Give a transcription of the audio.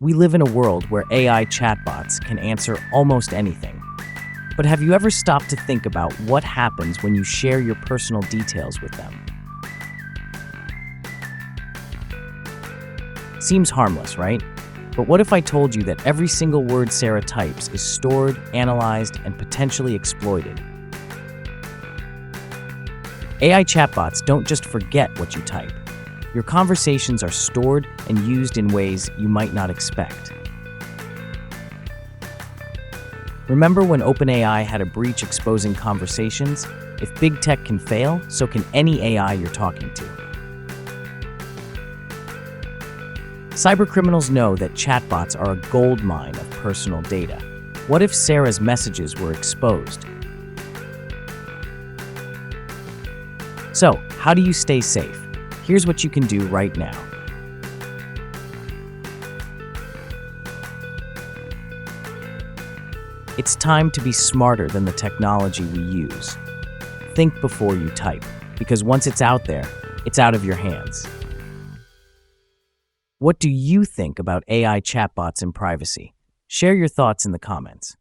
We live in a world where AI chatbots can answer almost anything. But have you ever stopped to think about what happens when you share your personal details with them? Seems harmless, right? But what if I told you that every single word Sarah types is stored, analyzed, and potentially exploited? AI chatbots don't just forget what you type. Your conversations are stored and used in ways you might not expect. Remember when OpenAI had a breach exposing conversations? If big tech can fail, so can any AI you're talking to. Cybercriminals know that chatbots are a goldmine of personal data. What if Sarah's messages were exposed? So, how do you stay safe? Here's what you can do right now. It's time to be smarter than the technology we use. Think before you type, because once it's out there, it's out of your hands. What do you think about AI chatbots and privacy? Share your thoughts in the comments.